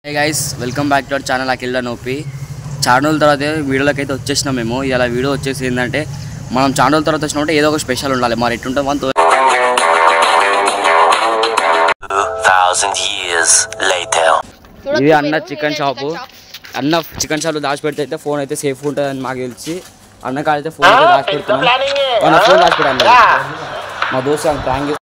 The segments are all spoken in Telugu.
Hey guys welcome back to our channel Akhil నోపి. చాలా రోజుల తర్వాత వీడియోలోకి అయితే వచ్చేసినాం మేము. ఇలా వీడియో వచ్చేసి ఏంటంటే మనం చాలా రోజుల తర్వాత వచ్చినప్పుడు ఏదో ఒక స్పెషల్ ఉండాలి. మరి ఎట్టుంటే మనతో ఇది అన్న చికెన్ షాపు. అన్న చికెన్ షాప్లో దాచిపెడితే అయితే ఫోన్ అయితే సేఫ్ ఉంటుంది అని మాకు తెలిసి అన్న కాడైతే ఫోన్ అయితే దాచిపెడుతున్నాం. మన ఫోన్ దాచిపెట్టాను మా దోస్తు థ్యాంక్ యూ.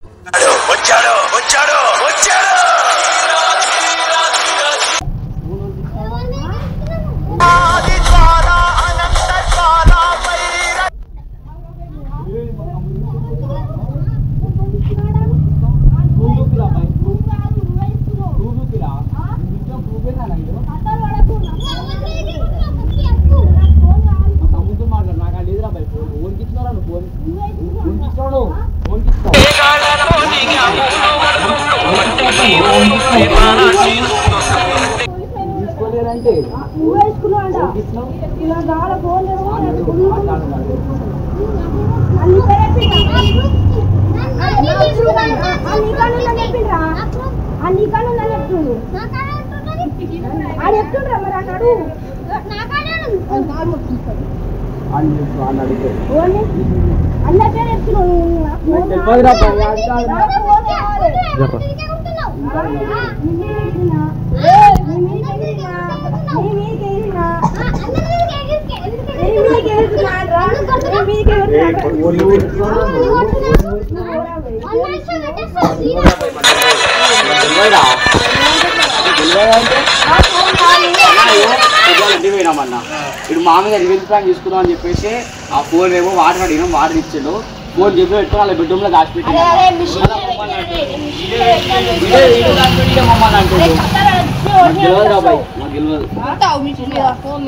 ఇప్పుడు మా మీద రివెంజ్ ప్లాన్ తీసుకుందాం అని చెప్పేసి ఆ ఫోన్ ఏమో వాటర్ అడిగినాం, వాటర్ ఇచ్చాడు. ఫోన్ చెప్పి పెట్టుకుని వాళ్ళ బెడ్రూమ్ లో దాచిపెట్టి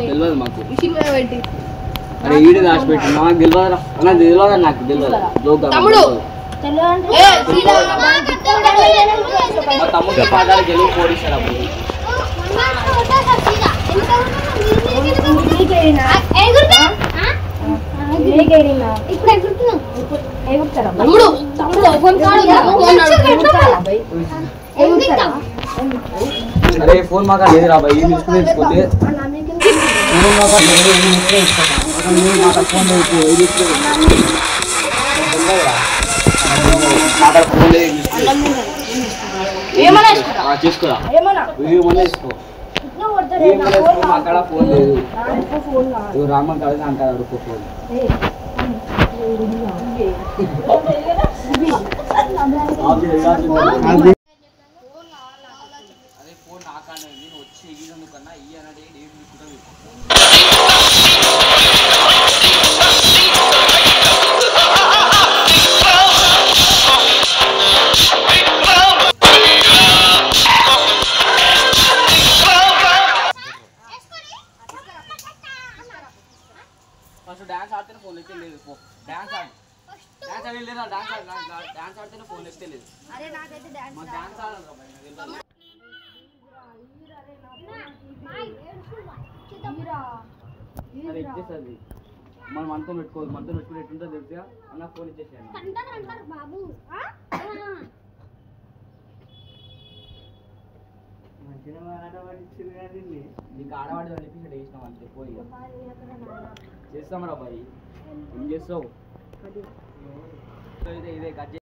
తెలియదు మాకు. అరే ఈడు దాచిపెట్టి నాకు తెలియదు, నాకు తెలియదు, నాకు తెలియదు. మా తమ్ముడు పాదాలు గెలుపు పోలీసారు అప్పుడు. అరే ఫోన్ మాకు లేదు రా బాయ్, తీసుకుని తీసుకోతే చేసుకోరా తీసుకో. అక్కడ ఫోన్ లేదు, రామన్ కాదు అంటారు అడుకో ఫోన్. అదే ఫోన్ నాకానే నేను వచ్చి ఎగినందుకన్నా ఈ అనేది ఫస్ట్ డాన్స్ ఆడితేనే ఫోన్ ఎత్తే లేదు. డాన్స్ ఆడి డాన్స్ ఆడి లేదా డాన్స్ ఆడితేనే ఫోన్ ఎత్తే లేదు. డాన్స్ ఆడాలి ఇచ్చేస్తుంది. మనం మనతో పెట్టుకోవాలి, మనతో పెట్టుకుని ఎట్టుంటో తెలుసా అన్న ఫోన్ ఇచ్చేసాను. నీకు ఆడవాడి చెప్పి వేసినాం అంతే. పోయి చేస్తాం రా బాయ్, ఏం చేస్తావు? ఇదే కట్